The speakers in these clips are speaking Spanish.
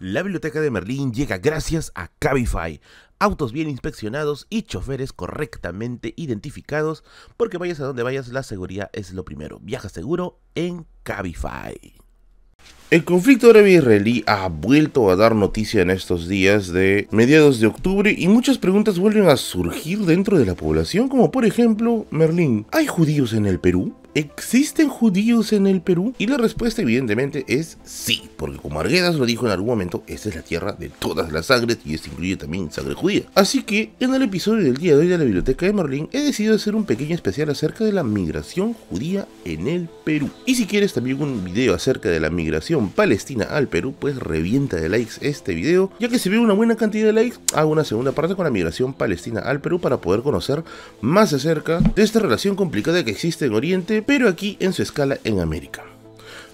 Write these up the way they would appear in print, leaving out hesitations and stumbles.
La biblioteca de Merlín llega gracias a Cabify. Autos bien inspeccionados y choferes correctamente identificados, porque vayas a donde vayas, la seguridad es lo primero. Viaja seguro en Cabify. El conflicto árabe-israelí ha vuelto a dar noticia en estos días de mediados de octubre y muchas preguntas vuelven a surgir dentro de la población, como por ejemplo, Merlín, ¿hay judíos en el Perú? ¿Existen judíos en el Perú? Y la respuesta evidentemente es sí, porque como Arguedas lo dijo en algún momento, esta es la tierra de todas las sangres y esto incluye también sangre judía. Así que en el episodio del día de hoy de la Biblioteca de Merlín he decidido hacer un pequeño especial acerca de la migración judía en el Perú. Y si quieres también un video acerca de la migración palestina al Perú, pues revienta de likes este video, ya que si ve una buena cantidad de likes, hago una segunda parte con la migración palestina al Perú para poder conocer más acerca de esta relación complicada que existe en Oriente, pero aquí en su escala en América.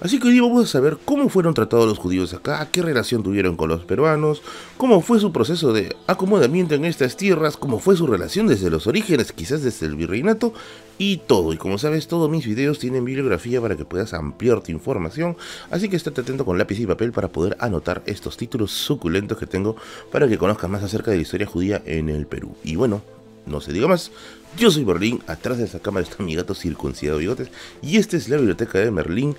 Así que hoy vamos a saber cómo fueron tratados los judíos acá, qué relación tuvieron con los peruanos, cómo fue su proceso de acomodamiento en estas tierras, cómo fue su relación desde los orígenes, quizás desde el virreinato y todo. Y como sabes, todos mis videos tienen bibliografía para que puedas ampliar tu información, así que estate atento con lápiz y papel para poder anotar estos títulos suculentos que tengo para que conozcas más acerca de la historia judía en el Perú. Y bueno, no se diga más, yo soy Merlín, atrás de esta cámara está mi gato circuncidado bigotes y esta es la Biblioteca de Merlín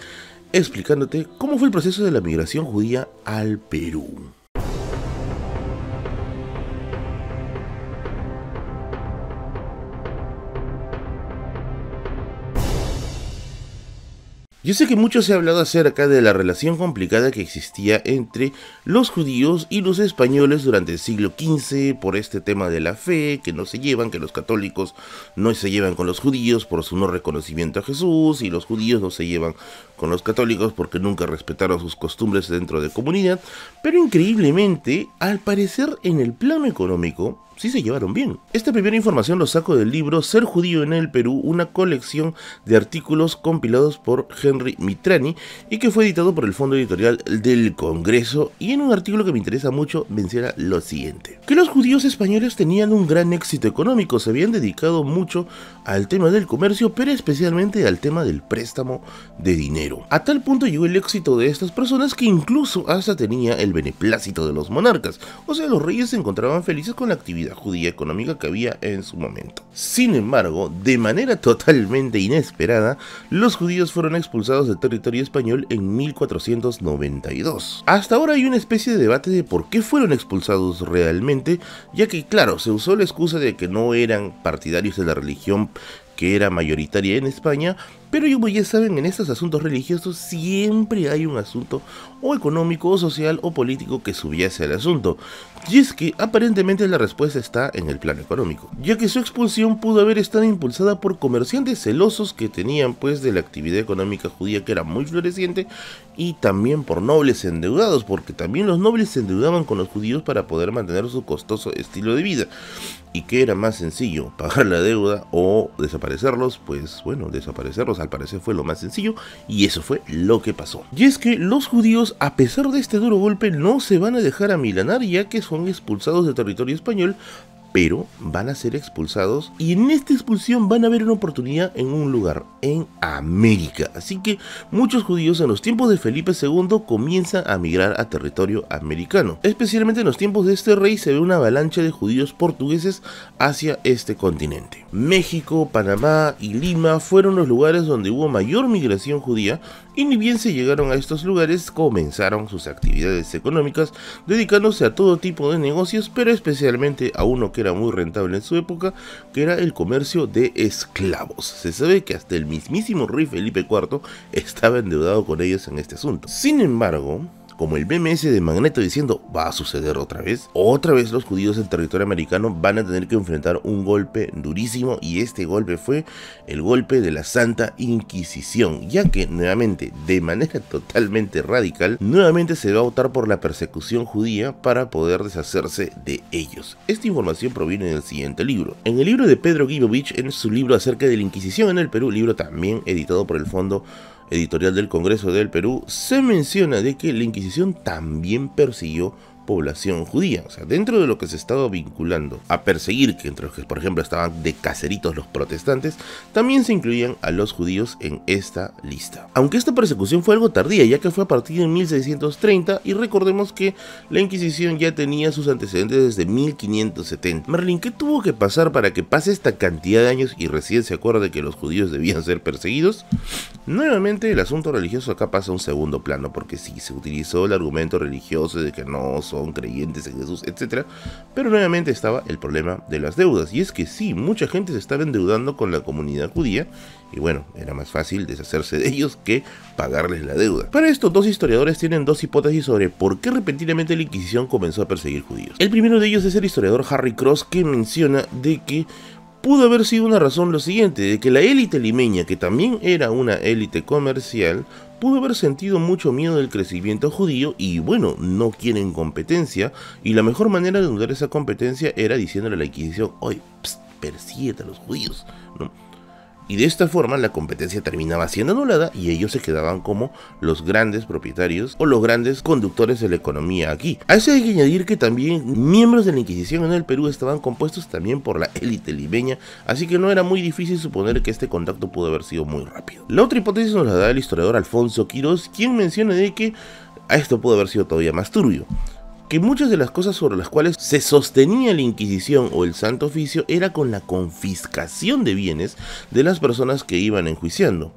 explicándote cómo fue el proceso de la migración judía al Perú. Yo sé que mucho se ha hablado acerca de la relación complicada que existía entre los judíos y los españoles durante el siglo XV por este tema de la fe, que no se llevan, que los católicos no se llevan con los judíos por su no reconocimiento a Jesús y los judíos no se llevan con los católicos porque nunca respetaron sus costumbres dentro de comunidad, pero increíblemente, al parecer en el plano económico, sí se llevaron bien. Esta primera información lo saco del libro Ser judío en el Perú, una colección de artículos compilados por Henry Mitrani y que fue editado por el Fondo Editorial del Congreso, y en un artículo que me interesa mucho menciona lo siguiente: que los judíos españoles tenían un gran éxito económico, se habían dedicado mucho al tema del comercio, pero especialmente al tema del préstamo de dinero. A tal punto llegó el éxito de estas personas que incluso hasta tenía el beneplácito de los monarcas, o sea, los reyes se encontraban felices con la actividad judía económica que había en su momento. Sin embargo, de manera totalmente inesperada, los judíos fueron expulsados del territorio español en 1492. Hasta ahora hay una especie de debate de por qué fueron expulsados realmente, ya que claro, se usó la excusa de que no eran partidarios de la religión que era mayoritaria en España, pero como ya saben, en estos asuntos religiosos siempre hay un asunto o económico o social o político que subyace al asunto, y es que aparentemente la respuesta está en el plano económico, ya que su expulsión pudo haber estado impulsada por comerciantes celosos que tenían pues de la actividad económica judía que era muy floreciente, y también por nobles endeudados, porque también los nobles se endeudaban con los judíos para poder mantener su costoso estilo de vida. ¿Y qué era más sencillo? ¿Pagar la deuda o desaparecerlos? Pues bueno, desaparecerlos al parecer fue lo más sencillo, y eso fue lo que pasó. Y es que los judíos, a pesar de este duro golpe, no se van a dejar amilanar, ya que son expulsados del territorio español, pero van a ser expulsados, y en esta expulsión van a ver una oportunidad en un lugar, en América. Así que muchos judíos en los tiempos de Felipe II comienzan a migrar a territorio americano. Especialmente en los tiempos de este rey se ve una avalancha de judíos portugueses hacia este continente. México, Panamá y Lima fueron los lugares donde hubo mayor migración judía, y ni bien se llegaron a estos lugares comenzaron sus actividades económicas, dedicándose a todo tipo de negocios, pero especialmente a uno que era muy rentable en su época, que era el comercio de esclavos. Se sabe que hasta el mismísimo rey Felipe IV estaba endeudado con ellos en este asunto. Sin embargo, como el BMS de Magneto diciendo va a suceder otra vez los judíos en territorio americano van a tener que enfrentar un golpe durísimo, y este golpe fue el golpe de la Santa Inquisición, ya que nuevamente, de manera totalmente radical, nuevamente se va a optar por la persecución judía para poder deshacerse de ellos. Esta información proviene del siguiente libro. En el libro de Pedro Guibovich, en su libro acerca de la Inquisición en el Perú, libro también editado por el Fondo Editorial del Congreso del Perú, se menciona de que la Inquisición también persiguió población judía. O sea, dentro de lo que se estaba vinculando a perseguir, que entre los que por ejemplo estaban de caseritos los protestantes, también se incluían a los judíos en esta lista. Aunque esta persecución fue algo tardía, ya que fue a partir de 1630, y recordemos que la Inquisición ya tenía sus antecedentes desde 1570. Merlin, ¿qué tuvo que pasar para que pase esta cantidad de años y recién se acuerde que los judíos debían ser perseguidos? Nuevamente el asunto religioso acá pasa a un segundo plano, porque sí, se utilizó el argumento religioso de que no son creyentes en Jesús, etc. Pero nuevamente estaba el problema de las deudas, y es que sí, mucha gente se estaba endeudando con la comunidad judía, y bueno, era más fácil deshacerse de ellos que pagarles la deuda. Para esto, dos historiadores tienen dos hipótesis sobre por qué repentinamente la Inquisición comenzó a perseguir judíos. El primero de ellos es el historiador Harry Cross, que menciona de que pudo haber sido una razón lo siguiente, de que la élite limeña, que también era una élite comercial, pudo haber sentido mucho miedo del crecimiento judío y bueno, no quieren competencia, y la mejor manera de anular esa competencia era diciéndole a la Inquisición: oye, persíguete a los judíos, ¿no? Y de esta forma la competencia terminaba siendo anulada y ellos se quedaban como los grandes propietarios o los grandes conductores de la economía aquí. A eso hay que añadir que también miembros de la Inquisición en el Perú estaban compuestos también por la élite limeña, así que no era muy difícil suponer que este contacto pudo haber sido muy rápido. La otra hipótesis nos la da el historiador Alfonso Quirós, quien menciona de que a esto pudo haber sido todavía más turbio, que muchas de las cosas sobre las cuales se sostenía la Inquisición o el Santo Oficio era con la confiscación de bienes de las personas que iban enjuiciando,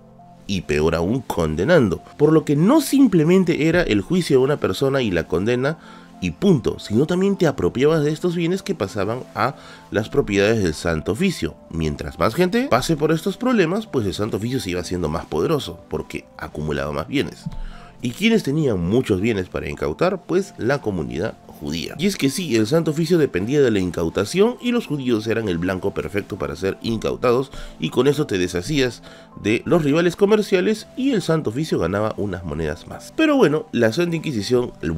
y peor aún, condenando, por lo que no simplemente era el juicio de una persona y la condena y punto, sino también te apropiabas de estos bienes que pasaban a las propiedades del Santo Oficio. Mientras más gente pase por estos problemas, pues el Santo Oficio se iba haciendo más poderoso, porque acumulaba más bienes. ¿Y quiénes tenían muchos bienes para incautar? Pues la comunidad judía. Y es que sí, el Santo Oficio dependía de la incautación y los judíos eran el blanco perfecto para ser incautados, y con eso te deshacías de los rivales comerciales y el Santo Oficio ganaba unas monedas más. Pero bueno, la Santa Inquisición, en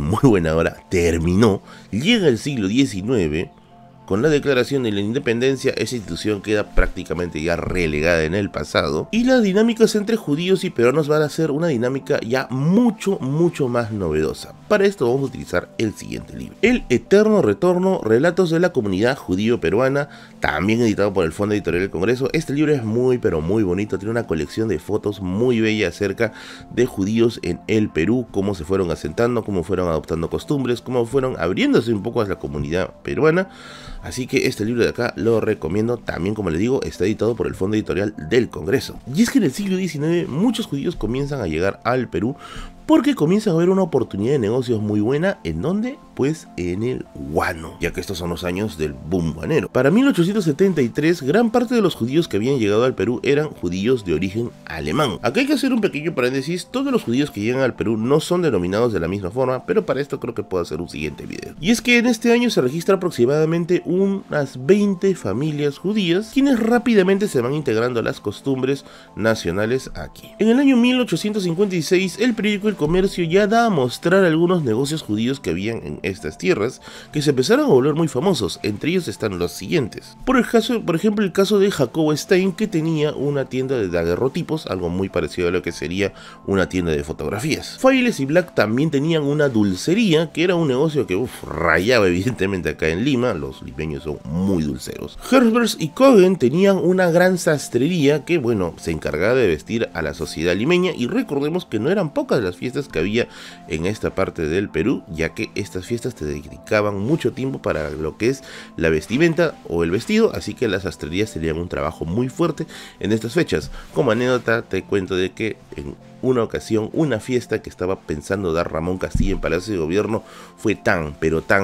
muy buena hora, terminó. Llega el siglo XIX. Con la declaración de la independencia, esa institución queda prácticamente ya relegada en el pasado, y las dinámicas entre judíos y peruanos van a ser una dinámica ya mucho más novedosa. Para esto vamos a utilizar el siguiente libro: El Eterno Retorno, Relatos de la Comunidad Judío-Peruana, también editado por el Fondo Editorial del Congreso. Este libro es muy bonito, tiene una colección de fotos muy bella acerca de judíos en el Perú, cómo se fueron asentando, cómo fueron adoptando costumbres, cómo fueron abriéndose un poco a la comunidad peruana. Así que este libro de acá lo recomiendo. También, como les digo, está editado por el Fondo Editorial del Congreso. Y es que en el siglo XIX muchos judíos comienzan a llegar al Perú porque comienzan a ver una oportunidad de negocios muy buena. ¿En dónde? Pues en el guano, ya que estos son los años del boom guanero. Para 1873, gran parte de los judíos que habían llegado al Perú eran judíos de origen alemán. Acá hay que hacer un pequeño paréntesis: todos los judíos que llegan al Perú no son denominados de la misma forma, pero para esto creo que puedo hacer un siguiente video. Y es que en este año se registra aproximadamente unas 20 familias judías, quienes rápidamente se van integrando a las costumbres nacionales aquí. En el año 1856, el periódico El Comercio ya da a mostrar algunos negocios judíos que habían en estas tierras, que se empezaron a volver muy famosos. Entre ellos están los siguientes. Por ejemplo, el caso de Jacobo Stein, que tenía una tienda de daguerrotipos, algo muy parecido a lo que sería una tienda de fotografías. Failes y Black también tenían una dulcería, que era un negocio que rayaba evidentemente acá en Lima. Los limeños son muy dulceros. Herbers y Cohen tenían una gran sastrería que, bueno, se encargaba de vestir a la sociedad limeña, y recordemos que no eran pocas las fiestas que había en esta parte del Perú, ya que estas fiestas te dedicaban mucho tiempo para lo que es la vestimenta o el vestido, así que las sastrerías tenían un trabajo muy fuerte en estas fechas. Como anécdota te cuento de que en una ocasión, una fiesta que estaba pensando dar Ramón Castilla en Palacio de Gobierno fue tan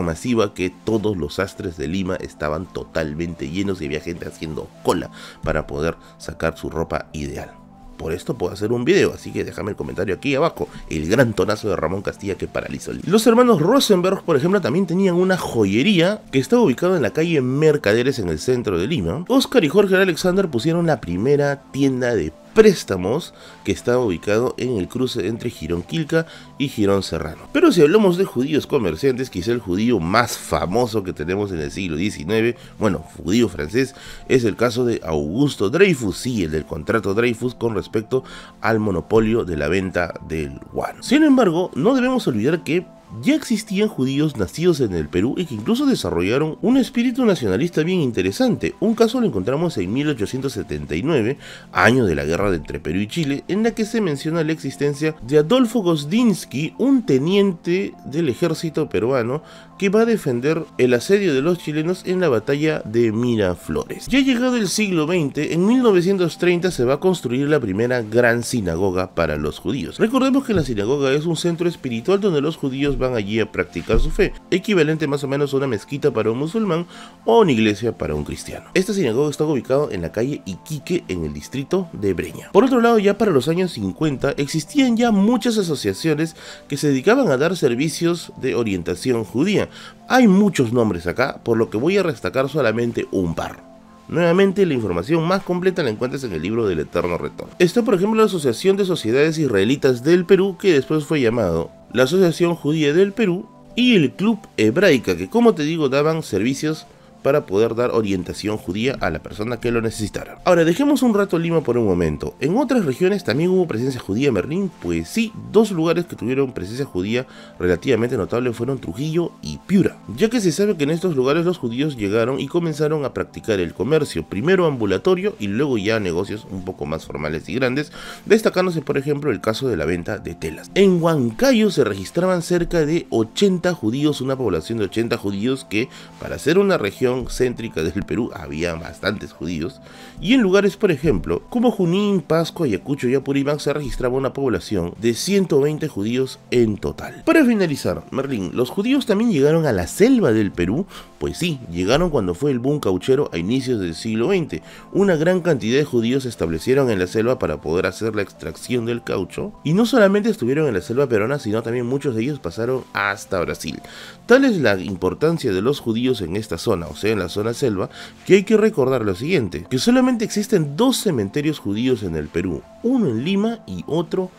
masiva que todos los sastres de Lima estaban totalmente llenos y había gente haciendo cola para poder sacar su ropa ideal. Por esto puedo hacer un video, así que déjame el comentario aquí abajo: el gran tonazo de Ramón Castilla que paralizó el... Los hermanos Rosenberg, por ejemplo, también tenían una joyería que estaba ubicada en la calle Mercaderes, en el centro de Lima. Oscar y Jorge Alexander pusieron la primera tienda de préstamos, que estaba ubicado en el cruce entre Girón Quilca y Girón Serrano. Pero si hablamos de judíos comerciantes, quizá el judío más famoso que tenemos en el siglo XIX, bueno, judío francés, es el caso de Augusto Dreyfus, sí, el del contrato Dreyfus con respecto al monopolio de la venta del guano. Sin embargo, no debemos olvidar que ya existían judíos nacidos en el Perú y que incluso desarrollaron un espíritu nacionalista bien interesante. Un caso lo encontramos en 1879, año de la guerra entre Perú y Chile, en la que se menciona la existencia de Adolfo Gosdinsky, un teniente del ejército peruano que va a defender el asedio de los chilenos en la batalla de Miraflores. Ya llegado el siglo XX, en 1930 se va a construir la primera gran sinagoga para los judíos. Recordemos que la sinagoga es un centro espiritual donde los judíos van allí a practicar su fe, equivalente más o menos a una mezquita para un musulmán o una iglesia para un cristiano. Esta sinagoga está ubicada en la calle Iquique, en el distrito de Breña. Por otro lado, ya para los años 50 existían ya muchas asociaciones que se dedicaban a dar servicios de orientación judía. Hay muchos nombres acá, por lo que voy a destacar solamente un par. Nuevamente, la información más completa la encuentras en el libro del Eterno Retorno. Está, por ejemplo, la Asociación de Sociedades Israelitas del Perú, que después fue llamado la Asociación Judía del Perú, y el Club Hebraica, que, como te digo, daban servicios para poder dar orientación judía a la persona que lo necesitara. Ahora, dejemos un rato Lima por un momento. En otras regiones también hubo presencia judía en Merlín. Pues sí, dos lugares que tuvieron presencia judía relativamente notable fueron Trujillo y Piura, ya que se sabe que en estos lugares los judíos llegaron y comenzaron a practicar el comercio, primero ambulatorio y luego ya negocios un poco más formales y grandes, destacándose por ejemplo el caso de la venta de telas. En Huancayo se registraban cerca de 80 judíos, una población de 80 judíos que, para ser una región céntrica del Perú, había bastantes judíos, y en lugares por ejemplo como Junín, Pasco, Ayacucho y Apurímac se registraba una población de 120 judíos en total. Para finalizar, Merlín, ¿los judíos también llegaron a la selva del Perú? Pues sí, llegaron cuando fue el boom cauchero a inicios del siglo XX. Una gran cantidad de judíos se establecieron en la selva para poder hacer la extracción del caucho, y no solamente estuvieron en la selva peruana, sino también muchos de ellos pasaron hasta Brasil. Tal es la importancia de los judíos en esta zona, o sea, en la zona selva, que hay que recordar lo siguiente, que solamente existen dos cementerios judíos en el Perú, uno en Lima y otro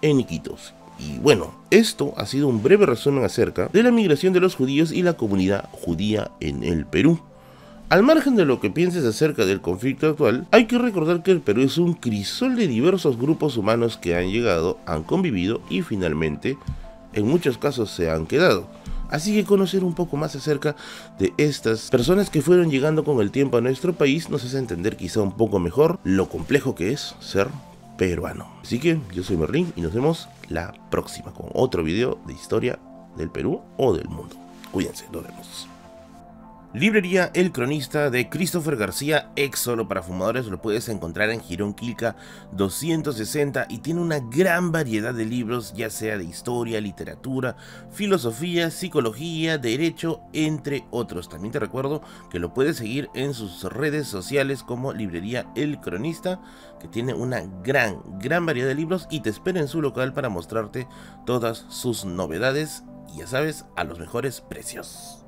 en Iquitos. Y bueno, esto ha sido un breve resumen acerca de la migración de los judíos y la comunidad judía en el Perú. Al margen de lo que pienses acerca del conflicto actual, hay que recordar que el Perú es un crisol de diversos grupos humanos que han llegado, han convivido y finalmente, en muchos casos, se han quedado. Así que conocer un poco más acerca de estas personas que fueron llegando con el tiempo a nuestro país nos hace entender quizá un poco mejor lo complejo que es ser peruano. Así que yo soy Merlín y nos vemos la próxima con otro video de historia del Perú o del mundo. Cuídense, nos vemos. Librería El Cronista de Christopher García, ex Solo para Fumadores, lo puedes encontrar en Girón Quilca 260 y tiene una gran variedad de libros, ya sea de historia, literatura, filosofía, psicología, derecho, entre otros. También te recuerdo que lo puedes seguir en sus redes sociales como Librería El Cronista, que tiene una gran variedad de libros y te espera en su local para mostrarte todas sus novedades y, ya sabes, a los mejores precios.